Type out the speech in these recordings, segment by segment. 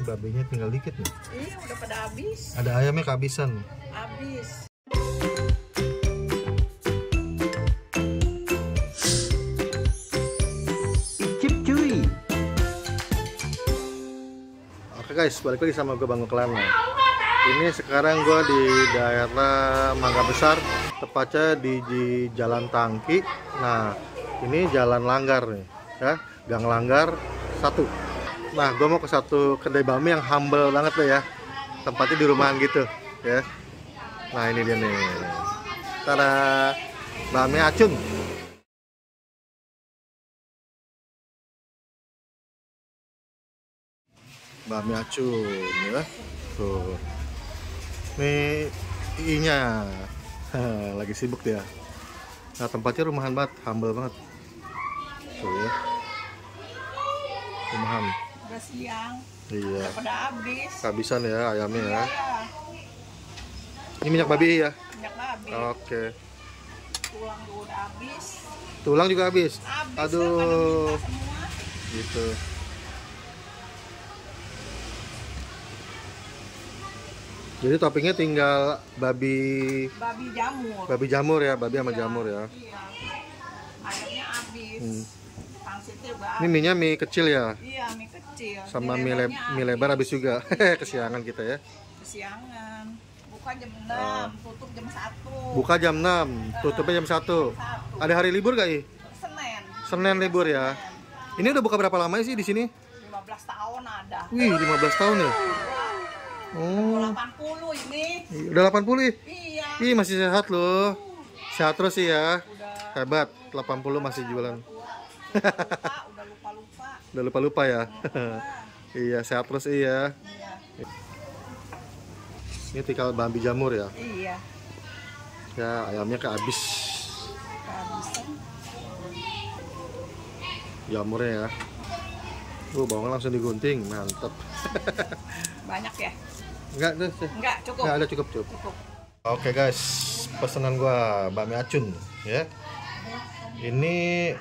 babinya tinggal dikit nih. Iya, udah pada habis. Ada ayamnya kehabisan. Habis. Icip cuy. Oke guys, balik lagi sama gue Bang Kelana. Ini sekarang gue di daerah Mangga Besar, tepatnya di Jalan Tangki. Nah, ini Jalan Langgar nih, ya, Gang Langgar 1. Nah, gue mau ke satu kedai bakmi yang humble banget deh ya, tempatnya di rumahan gitu, ya. Nah, ini dia nih, tada, bakmi Acun. Bakmi Acun, ya, tuh. Nih I-nya lagi sibuk dia. Nah, tempatnya rumahan banget, humble banget. Tuh ya. Rumahan. Udah siang. Iya. Udah pada habis. Kehabisan ya ayamnya ya. Iya. Ini minyak babi ya? Minyak babi. Oke. Tulang juga udah habis. Tulang juga habis? Habis Aduh. lah, pada minta semua. Gitu. Jadi toppingnya tinggal babi jamur. Babi jamur ya, babi sama jamur ya. Iya. Ayamnya habis. Pangsitnya juga Ini mie-nya mie kecil ya? Iya, mie kecil. Sama mie lebar habis juga. Kesiangan kita ya. Kesiangan. Buka jam 6, tutup jam 1. Buka jam 6, tutupnya jam 1. Ada hari libur gak, I? Senin. Senin libur ya. Ini udah buka berapa lama sih di sini? 15 tahun ada. Wih, 15 tahun ya? Oh. 80 ini. Udah 80 ya? Iya. Ih, masih sehat loh. Sehat terus sih ya. Udah. Hebat, 80 masih jualan. Udah lupa-lupa. Udah lupa-lupa ya. Iya, sehat terus iya. Iya. Ini tinggal babi jamur ya. Iya. Ya, ayamnya kehabis. Kehabisan. Jamurnya ya. Bawang langsung digunting, mantap. Banyak ya? Enggak, Enggak, cukup. Enggak ada cukup. Oke guys, pesanan gua bakmi Acun ya. Ini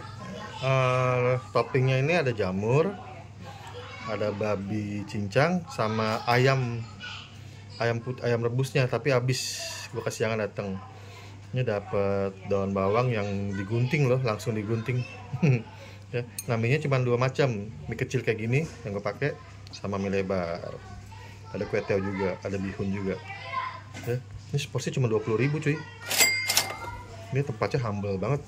toppingnya ini ada jamur, ada babi cincang sama ayam rebusnya, tapi habis gua kesiangan datang. Ini dapat daun bawang yang digunting loh, langsung digunting. Ya, namanya cuma 2 macam, mie kecil kayak gini yang gue pakai sama mie lebar. Ada kue teo juga, ada bihun juga. Ya, ini porsi cuma 20.000 cuy. Ini tempatnya humble banget.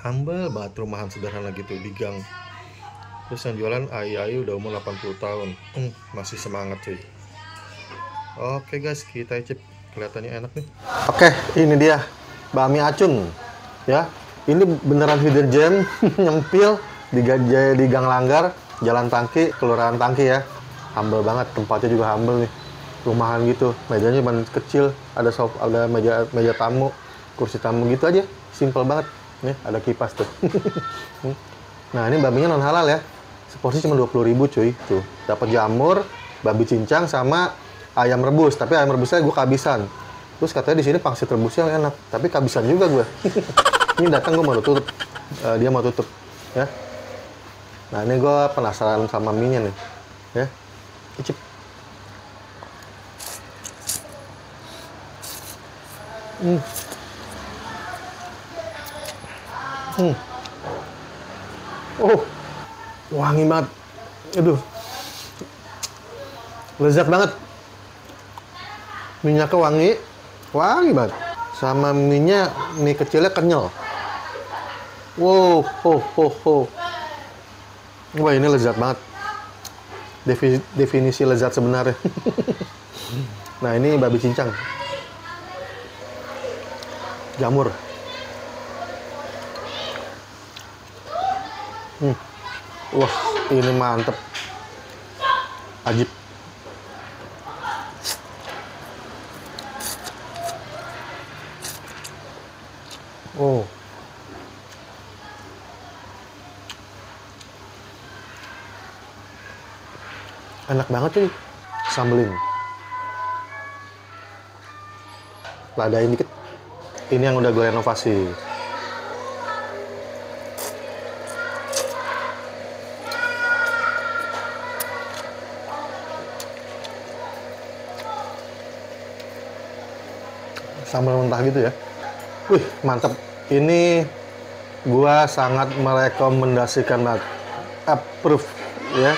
Humble banget, rumahan sederhana gitu di gang. Terus yang jualan ai udah umur 80 tahun. Masih semangat cuy. Oke guys, kita icip. Kelihatannya enak nih. Oke, ini dia bakmi Acun. Ya. Ini beneran hidden gem, nyempil di Gang Langgar, Jalan Tangki, Kelurahan Tangki ya. Humble banget, tempatnya juga humble nih. Rumahan gitu, mejanya cuma kecil, ada meja tamu, kursi tamu gitu aja, simple banget. Nih, ada kipas tuh. Nah, ini babinya non halal ya. Seporsi cuma 20.000 cuy. Tuh, dapat jamur, babi cincang sama ayam rebus, tapi ayam rebusnya gue kehabisan. Terus katanya di sini pangsit rebusnya enak, tapi kehabisan juga gue. Ini datang gue mau tutup, dia mau tutup, ya. Nah ini gue penasaran sama mie-nya nih, ya. Icip. Oh, wangi banget. Aduh, lezat banget. Minyaknya wangi banget. Sama mie-nya, mie kecilnya kenyal. Wow, wah ini lezat banget. Definisi lezat sebenarnya. Nah ini babi cincang, jamur. Wah ini mantep, ajib. Oh. Enak banget sih, sambelin. Ladain dikit. Ini yang udah gue renovasi. sambal mentah gitu ya. Wih, mantap. Ini gua sangat merekomendasikan banget. Approve ya.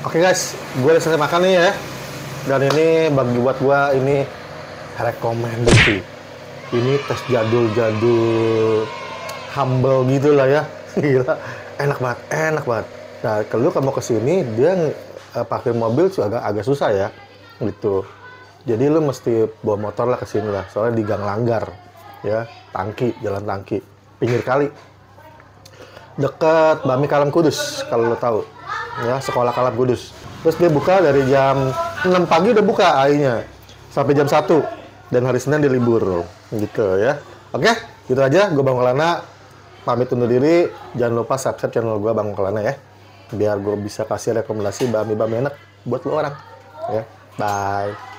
Oke guys, gue udah selesai makan nih ya. Dan ini bagi buat gue ini recommended. Ini tes jadul-jadul humble gitu lah ya. Gila, enak banget, enak banget. Nah, kalau kamu kesini dia parkir mobil tuh agak susah ya, gitu. Jadi lu mesti bawa motor lah kesini lah, soalnya di Gang Langgar, ya, Tangki, Jalan Tangki, pinggir kali. Deket Bami Kalam Kudus, kalau lo tahu. Ya, sekolah Kalam Kudus. Terus dia buka dari jam 6 pagi udah buka airnya sampai jam 1. Dan hari Senin dia libur. Gitu ya. Oke, gitu aja. Gue Bang Maulana pamit undur diri. Jangan lupa subscribe channel gue Bang Maulana ya. Biar gue bisa kasih rekomendasi bami-bami enak buat lo orang. Ya. Bye.